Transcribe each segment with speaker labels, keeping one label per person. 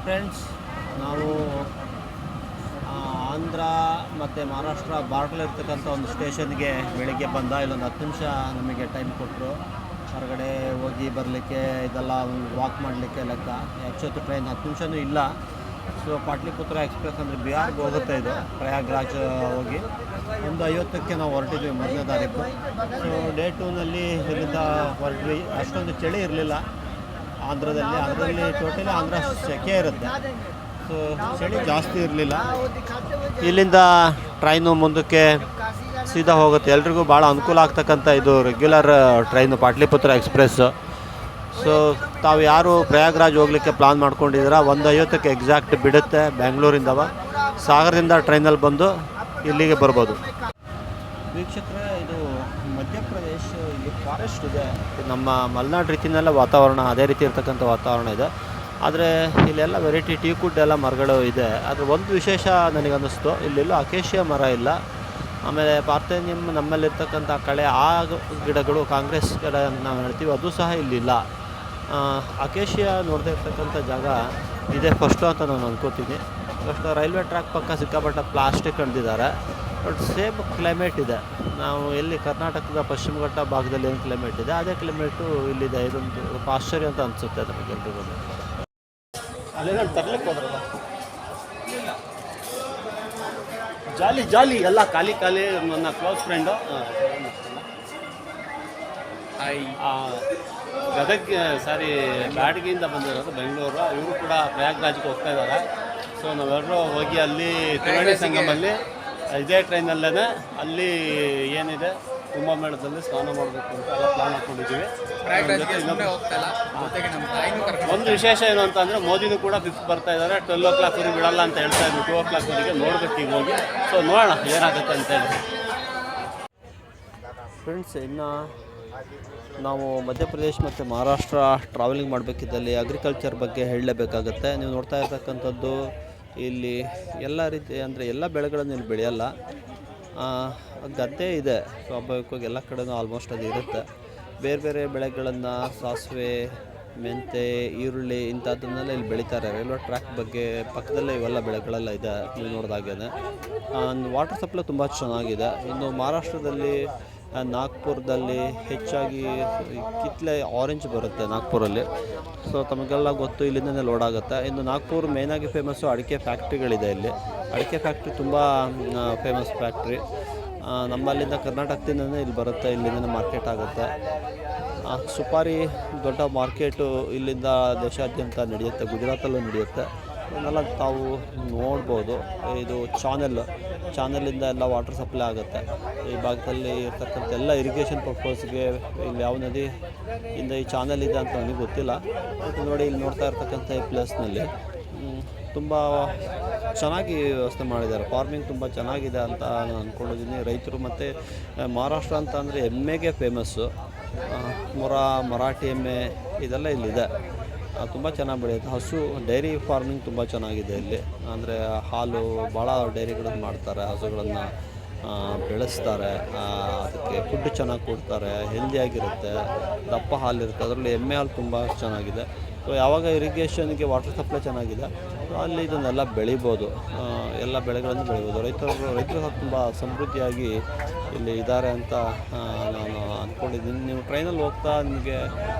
Speaker 1: Friends, ನಾವು ಆಂಧ್ರ ಮತ್ತು ಮಹಾರಾಷ್ಟ್ರ ಬಾರ್ಡ್ರಲ್ಲಿರ್ತಕ್ಕಂಥ ಒಂದು ಸ್ಟೇಷನ್ಗೆ ಬೆಳಿಗ್ಗೆ ಬಂದ. ಇಲ್ಲೊಂದು 10 ನಿಮಿಷ ನಮಗೆ ಟೈಮ್ ಕೊಟ್ಟರು ಹೊರಗಡೆ ಹೋಗಿ ಬರಲಿಕ್ಕೆ, ಇದೆಲ್ಲ ವಾಕ್ ಮಾಡಲಿಕ್ಕೆ ಲೆಕ್ಕ. ಆ್ಯಕ್ಚುಲಿ ಟ್ರೈನ್ 10 ನಿಮಿಷವೂ ಇಲ್ಲ. ಸೊ ಪಾಟ್ಲಿಪುತ್ರ ಎಕ್ಸ್ಪ್ರೆಸ್ ಅಂದರೆ ಬಿಹಾರ್ಗೆ ಹೋಗುತ್ತೆ. ಇದು ಪ್ರಯಾಗ್ರಾಜ್ ಹೋಗಿ 1:50ಕ್ಕೆ ನಾವು ಹೊರಟಿದ್ವಿ, 1ನೇ ತಾರೀಕು. ಸೊ ಡೇ 2ನಲ್ಲಿ ಇಲ್ಲಿಂದ ಹೊರಟ್ವಿ. ಅಷ್ಟೊಂದು ಚಳಿ ಇರಲಿಲ್ಲ ಆಂಧ್ರದಲ್ಲಿ ಟೋಟಲಿ ಆಂಧ್ರ ಸೆಕೆ ಇರುತ್ತೆ. ಸೊ ಚಳಿ ಜಾಸ್ತಿ ಇರಲಿಲ್ಲ. ಇಲ್ಲಿಂದ ಟ್ರೈನು ಮುಂದಕ್ಕೆ ಸೀದಾ ಹೋಗುತ್ತೆ. ಎಲ್ರಿಗೂ ಭಾಳ ಅನುಕೂಲ ಆಗ್ತಕ್ಕಂಥ ಇದು regular train Pataliputra express. So ತಾವು ಯಾರು ಪ್ರಯಾಗ್ರಾಜ್ ಹೋಗಲಿಕ್ಕೆ ಪ್ಲಾನ್ ಮಾಡ್ಕೊಂಡಿದ್ದೀರಾ, 1:50ಕ್ಕೆ ಎಕ್ಸಾಕ್ಟ್ ಬಿಡುತ್ತೆ ಬೆಂಗಳೂರಿಂದವ. ಸಾಗರದಿಂದ ಟ್ರೈನಲ್ಲಿ ಬಂದು ಇಲ್ಲಿಗೆ ಬರ್ಬೋದು. ವೀಕ್ಷಕರೇ, ಇದು ಮಧ್ಯಪ್ರದೇಶ, ಇಲ್ಲಿ ಫಾರೆಸ್ಟ್ ಇದೆ. ನಮ್ಮ ಮಲೆನಾಡು ರೀತಿಯಲ್ಲ ವಾತಾವರಣ, ಅದೇ ರೀತಿ ಇರ್ತಕ್ಕಂಥ ವಾತಾವರಣ ಇದೆ. ಆದರೆ ಇಲ್ಲೆಲ್ಲ ವೆರೈಟಿ ಟೀಕುಡ್ ಎಲ್ಲ ಮರಗಳು ಇದೆ. ಆದರೆ ಒಂದು ವಿಶೇಷ ನನಗನ್ನಿಸ್ತು, ಇಲ್ಲೆಲ್ಲೂ ಅಕೇಶಿಯಾ ಮರ ಇಲ್ಲ. ಆಮೇಲೆ ಪಾರ್ಥೇನಿಯಮ್ ನಮ್ಮಲ್ಲಿರ್ತಕ್ಕಂಥ ಕಳೆ, ಆ ಗಿಡಗಳು ಕಾಂಗ್ರೆಸ್ ಗಿಡ ನಾವು ಹೇಳ್ತೀವಿ, ಅದು ಸಹ ಇಲ್ಲಿಲ್ಲ. ಅಕೇಶಿಯಾ ನೋಡದೇ ಇರ್ತಕ್ಕಂಥ ಜಾಗ ಇದೇ ಫಸ್ಟು ಅಂತ ನಾನು ಅಂದ್ಕೋತೀನಿ. ಫಸ್ಟ್ ರೈಲ್ವೆ ಟ್ರ್ಯಾಕ್ ಪಕ್ಕ ಸಿಕ್ಕಾಪಟ್ಟ ಪ್ಲಾಸ್ಟಿಕ್ ಕಂಡಿದ್ದಾರೆ. ಬಟ್ ಸೇಮ್ ಕ್ಲೈಮೇಟ್ ಇದೆ. ನಾವು ಎಲ್ಲಿ ಕರ್ನಾಟಕದ ಪಶ್ಚಿಮ ಘಟ್ಟ ಭಾಗದಲ್ಲಿ ಏನು ಕ್ಲೈಮೇಟ್ ಇದೆ, ಅದೇ ಕ್ಲೈಮೇಟು ಇಲ್ಲಿದೆ. ಇದೊಂದು ಆಶ್ಚರ್ಯ ಅಂತ ಅನಿಸುತ್ತೆ ನಮಗೆಲ್ರಿಗೂ. ಅಲ್ಲೇನೋ ತರ್ಲಿಕ್ಕೆ ಹೋದ್ರಲ್ಲ, ಜಾಲಿ ಎಲ್ಲ ಖಾಲಿ ನನ್ನ ಕ್ಲೋಸ್ ಫ್ರೆಂಡು ಗದಗ ಬ್ಯಾಡಗಿಯಿಂದ ಬಂದಿರೋದು, ಬೆಂಗಳೂರು. ಇವರು ಕೂಡ ಪ್ರಯಾಗ್ರಾಜ್ಗೆ ಹೋಗ್ತಾ ಇದ್ದಾರೆ. ಸೊ ನಾವೆಲ್ಲರೂ ಹೋಗಿ ಅಲ್ಲಿ ತ್ರಿವೇಣಿ ಸಂಗಮಲ್ಲಿ ಇದೇ ಟ್ರೈನಲ್ಲೇ ಅಲ್ಲಿ ಏನಿದೆ ಕುಂಭಮೇಳದಲ್ಲಿ ಸ್ನಾನ ಮಾಡಬೇಕು ಅಂತ ಎಲ್ಲ ಪ್ಲಾನ್ ಹಾಕ್ಕೊಂಡಿದ್ದೀವಿ. ಒಂದು ವಿಶೇಷ ಏನು ಅಂತ ಅಂದರೆ, ಮೋದಿನೂ ಕೂಡ ಫಿಕ್ಸ್ ಬರ್ತಾ ಇದ್ದಾರೆ. 12 o'clock ಬಿಡಲ್ಲ ಅಂತ ಹೇಳ್ತಾ ಇದ್ರು. 2 o'clock ನೋಡ್ಬೇಕು ಈಗ ಹೋಗಿ. ಸೊ ನೋಡೋಣ ಏನಾಗುತ್ತೆ ಅಂತೇಳಿ. ಫ್ರೆಂಡ್ಸ್, ಇನ್ನು ನಾವು ಮಧ್ಯಪ್ರದೇಶ ಮತ್ತು ಮಹಾರಾಷ್ಟ್ರ ಟ್ರಾವೆಲಿಂಗ್ ಮಾಡಬೇಕಿದ್ದಲ್ಲಿ ಅಗ್ರಿಕಲ್ಚರ್ ಬಗ್ಗೆ ಹೇಳಲೇಬೇಕಾಗತ್ತೆ. ನೀವು ನೋಡ್ತಾ ಇರ್ತಕ್ಕಂಥದ್ದು ಇಲ್ಲಿ ಎಲ್ಲ ರೀತಿ, ಅಂದರೆ ಎಲ್ಲ ಬೆಳೆಗಳನ್ನು ಇಲ್ಲಿ ಬೆಳೆಯಲ್ಲ. ಗದ್ದೆ ಇದೆ ಸ್ವಾಭಾವಿಕವಾಗಿ, ಎಲ್ಲ ಕಡೆನೂ ಆಲ್ಮೋಸ್ಟ್ ಅದು ಇರುತ್ತೆ. ಬೇರೆ ಬೇರೆ ಬೆಳೆಗಳನ್ನು, ಸಾಸಿವೆ, ಮೆಂತೆ, ಈರುಳ್ಳಿ ಇಂಥದ್ದನ್ನೆಲ್ಲ ಇಲ್ಲಿ ಬೆಳೀತಾರೆ. ರೈಲ್ವೆ ಟ್ರ್ಯಾಕ್ ಬಗ್ಗೆ ಪಕ್ಕದಲ್ಲೇ ಇವೆಲ್ಲ ಬೆಳೆಗಳೆಲ್ಲ ಇದೆ. ನೀವು ನೋಡಿದಾಗೇ ವಾಟರ್ ಸಪ್ಲೈ ತುಂಬ ಚೆನ್ನಾಗಿದೆ. ಇನ್ನು ಮಹಾರಾಷ್ಟ್ರದಲ್ಲಿ ನಾಗ್ಪುರದಲ್ಲಿ ಹೆಚ್ಚಾಗಿ ಕಿತ್ಲೆ ಆರೆಂಜ್ ಬರುತ್ತೆ ನಾಗ್ಪುರಲ್ಲಿ. ಸೊ ತಮಗೆಲ್ಲ ಗೊತ್ತು, ಇಲ್ಲಿಂದನೇ ಲೋಡ್ ಆಗುತ್ತೆ. ಇನ್ನು ನಾಗ್ಪುರ ಮೇಯ್ನಾಗಿ ಫೇಮಸ್ಸು ಅಡಿಕೆ ಫ್ಯಾಕ್ಟ್ರಿಗಳಿದೆ. ಇಲ್ಲಿ ಅಡಿಕೆ ಫ್ಯಾಕ್ಟ್ರಿ ತುಂಬ ಫೇಮಸ್ ಫ್ಯಾಕ್ಟ್ರಿ. ನಮ್ಮಲ್ಲಿಂದ ಕರ್ನಾಟಕದಿಂದನೇ ಇಲ್ಲಿ ಬರುತ್ತೆ, ಇಲ್ಲಿಂದನೇ ಮಾರ್ಕೆಟ್ ಆಗುತ್ತೆ. ಸುಪಾರಿ ದೊಡ್ಡ ಮಾರ್ಕೆಟು ಇಲ್ಲಿಂದ ದೇಶಾದ್ಯಂತ ನಡೆಯುತ್ತೆ, ಗುಜರಾತಲ್ಲೂ ನಡೆಯುತ್ತೆ. ಇದನ್ನೆಲ್ಲ ತಾವು ನೋಡ್ಬೋದು. ಇದು ಚಾನಲಿಂದ ಎಲ್ಲ ವಾಟರ್ ಸಪ್ಲೈ ಆಗುತ್ತೆ ಈ ಭಾಗದಲ್ಲಿ ಇರ್ತಕ್ಕಂಥ ಎಲ್ಲ ಇರಿಗೇಷನ್ ಪರ್ಪಸ್ಗೆ. ಇಲ್ಲಿ ಯಾವ ನದಿ ಇಂದ ಈ ಚಾನಲ್ ಇದೆ ಅಂತ ನನಗೆ ಗೊತ್ತಿಲ್ಲ. ಮತ್ತು ನೋಡಿ, ಇಲ್ಲಿ ನೋಡ್ತಾ ಇರ್ತಕ್ಕಂಥ ಈ ಪ್ಲೇಸ್ನಲ್ಲಿ ತುಂಬ ಚೆನ್ನಾಗಿ ವ್ಯವಸ್ಥೆ ಮಾಡಿದ್ದಾರೆ. ಫಾರ್ಮಿಂಗ್ ತುಂಬ ಚೆನ್ನಾಗಿದೆ ಅಂತ ನಾನು ಅಂದ್ಕೊಂಡಿದ್ದೀನಿ. ರೈತರು ಮತ್ತು ಮಹಾರಾಷ್ಟ್ರ ಅಂತ ಅಂದರೆ ಎಮ್ಮೆಗೆ ಫೇಮಸ್ಸು. ಮರಾಠಿ ಎಮ್ಮೆ ಇದೆಲ್ಲ ಇಲ್ಲಿದೆ. ತುಂಬ ಚೆನ್ನಾಗಿ ಬೆಳೆಯುತ್ತೆ. ಹಸು ಡೈರಿ ಫಾರ್ಮಿಂಗ್ ತುಂಬ ಚೆನ್ನಾಗಿದೆ ಇಲ್ಲಿ. ಅಂದರೆ ಹಾಲು ಭಾಳ ಡೈರಿಗಳನ್ನು ಮಾಡ್ತಾರೆ, ಹಸುಗಳನ್ನು ಬೆಳೆಸ್ತಾರೆ. ಅದಕ್ಕೆ ಫುಡ್ ಚೆನ್ನಾಗಿ ಕೊಡ್ತಾರೆ, ಹೆಲ್ದಿಯಾಗಿರುತ್ತೆ, ದಪ್ಪ ಹಾಲಿರುತ್ತೆ. ಅದರಲ್ಲಿ ಎಮ್ಮೆ ಹಾಲು ತುಂಬ ಚೆನ್ನಾಗಿದೆ. ಸೊ ಯಾವಾಗ ಇರಿಗೇಷನ್ಗೆ ವಾಟರ್ ಸಪ್ಲೈ ಚೆನ್ನಾಗಿದೆ, ಅಲ್ಲಿ ಇದನ್ನೆಲ್ಲ ಬೆಳಿಬೋದು, ಎಲ್ಲ ಬೆಳೆಗಳನ್ನು ಬೆಳಿಬೋದು. ರೈತರು ಸಹ ತುಂಬ ಸಮೃದ್ಧಿಯಾಗಿ ಇಲ್ಲಿ ಇದ್ದಾರೆ ಅಂತ ನಾನು ಅಂದ್ಕೊಂಡಿದ್ದೀನಿ. ನೀವು ಟ್ರೈನಲ್ಲಿ ಹೋಗ್ತಾ ನಿಮಗೆ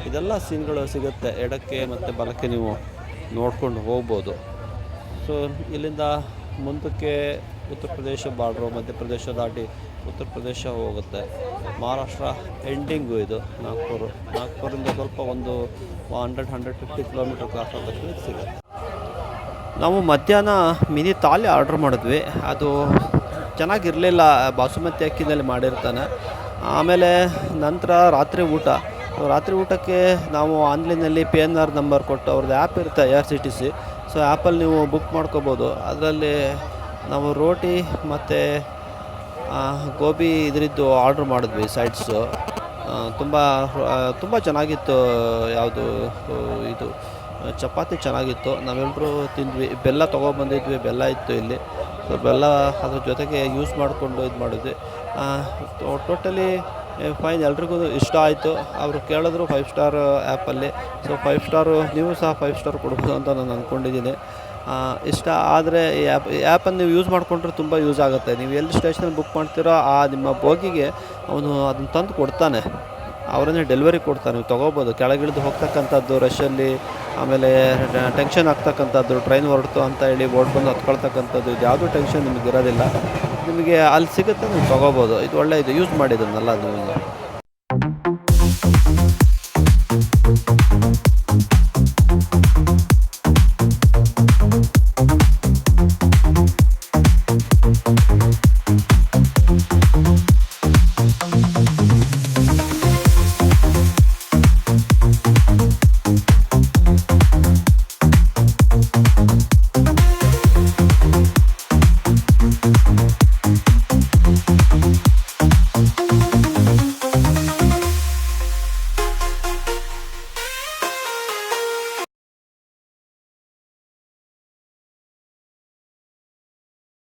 Speaker 1: ಇದೆಲ್ಲ ಸೀನ್ಗಳು ಸಿಗುತ್ತೆ. ಎಡಕ್ಕೆ ಮತ್ತು ಬಲಕ್ಕೆ ನೀವು ನೋಡ್ಕೊಂಡು ಹೋಗ್ಬೋದು. ಸೊ ಇಲ್ಲಿಂದ ಮುಂದಕ್ಕೆ ಉತ್ತರ ಪ್ರದೇಶ ಬಾರ್ಡ್ರು, ಮಧ್ಯಪ್ರದೇಶ ದಾಟಿ ಉತ್ತರ ಪ್ರದೇಶ ಹೋಗುತ್ತೆ. ಮಹಾರಾಷ್ಟ್ರ ಎಂಡಿಂಗು ಇದು ನಾಗ್ಪುರಿಂದ ಸ್ವಲ್ಪ ಒಂದು 100-150 ಕಿಲೋಮೀಟರ್ ಕ್ರಾಸ್ ಆದ ತಕ್ಷಣ ಸಿಗುತ್ತೆ. ನಾವು ಮಧ್ಯಾಹ್ನ ಮಿನಿ ಥಾಲಿ ಆರ್ಡ್ರ್ ಮಾಡಿದ್ವಿ. ಅದು ಚೆನ್ನಾಗಿರಲಿಲ್ಲ, ಬಾಸುಮತಿ ಅಕ್ಕಿನಲ್ಲಿ ಮಾಡಿರ್ತಾನೆ. ಆಮೇಲೆ ನಂತರ ರಾತ್ರಿ ಊಟಕ್ಕೆ ನಾವು ಆನ್ಲೈನಲ್ಲಿ PNR ನಂಬರ್ ಕೊಟ್ಟು, ಅವ್ರದ್ದು ಆ್ಯಪ್ ಇರುತ್ತೆ IRCTC. ಸೊ ಆ್ಯಪಲ್ಲಿ ನೀವು ಬುಕ್ ಮಾಡ್ಕೋಬೋದು. ಅದರಲ್ಲಿ ನಾವು ರೋಟಿ ಮತ್ತು ಗೋಬಿ ಇದರದ್ದು ಆರ್ಡ್ರ್ ಮಾಡಿದ್ವಿ, ಸೈಡ್ಸು. ತುಂಬ ಚೆನ್ನಾಗಿತ್ತು. ಯಾವುದು ಇದು ಚಪಾತಿ ಚೆನ್ನಾಗಿತ್ತು. ನಾವೆಲ್ಲರೂ ತಿಂದ್ವಿ. ಬೆಲ್ಲ ತೊಗೊಬಂದಿದ್ವಿ, ಬೆಲ್ಲ ಇತ್ತು ಇಲ್ಲಿ. ಸೊ ಬೆಲ್ಲ ಅದ್ರ ಜೊತೆಗೆ ಯೂಸ್ ಮಾಡಿಕೊಂಡು ಇದು ಮಾಡಿದ್ವಿ. ಟೋಟಲಿ ಫೈನ್, ಎಲ್ರಿಗೂ ಇಷ್ಟ ಆಯಿತು. ಅವರು ಕೇಳಿದ್ರು 5 ಸ್ಟಾರ್ ಆ್ಯಪಲ್ಲಿ. ಸೊ 5 ಸ್ಟಾರು ನೀವು ಸಹ 5 ಸ್ಟಾರ್ ಕೊಡ್ಬೋದು ಅಂತ ನಾನು ಅಂದ್ಕೊಂಡಿದ್ದೀನಿ. ಇಷ್ಟ ಆದರೆ ಈ ಆ್ಯಪನ್ನು ನೀವು ಯೂಸ್ ಮಾಡಿಕೊಂಡ್ರೆ ತುಂಬ ಯೂಸ್ ಆಗುತ್ತೆ. ನೀವು ಎಲ್ಲಿ ಸ್ಟೇಷನಲ್ಲಿ ಬುಕ್ ಮಾಡ್ತೀರೋ ಆ ನಿಮ್ಮ ಬೋಗಿಗೆ ಅವನು ಅದನ್ನು ತಂದು ಕೊಡ್ತಾನೆ, ಅವರನ್ನೇ ಡೆಲಿವರಿ ಕೊಡ್ತಾರೆ. ನೀವು ತೊಗೋಬೋದು. ಕೆಳಗಿಳಿದು ಹೋಗ್ತಕ್ಕಂಥದ್ದು ರಶಲ್ಲಿ, ಆಮೇಲೆ ಟೆನ್ಷನ್ ಆಗ್ತಕ್ಕಂಥದ್ದು, ಟ್ರೈನ್ ಹೊರಡ್ತು ಅಂತ ಹೇಳಿ ಬೋರ್ಡ್ ಬಂದು ಹತ್ಕೊಳ್ತಕ್ಕಂಥದ್ದು, ಇದು ಯಾವುದೂ ಟೆನ್ಷನ್ ನಿಮಗಿರೋದಿಲ್ಲ. ನಿಮಗೆ ಅಲ್ಲಿ ಸಿಗುತ್ತೆ, ನೀವು ತೊಗೋಬೋದು. ಇದು ಒಳ್ಳೆಯದು, ಯೂಸ್ ಮಾಡಿದ್ದನ್ನೆಲ್ಲ ನೀವು.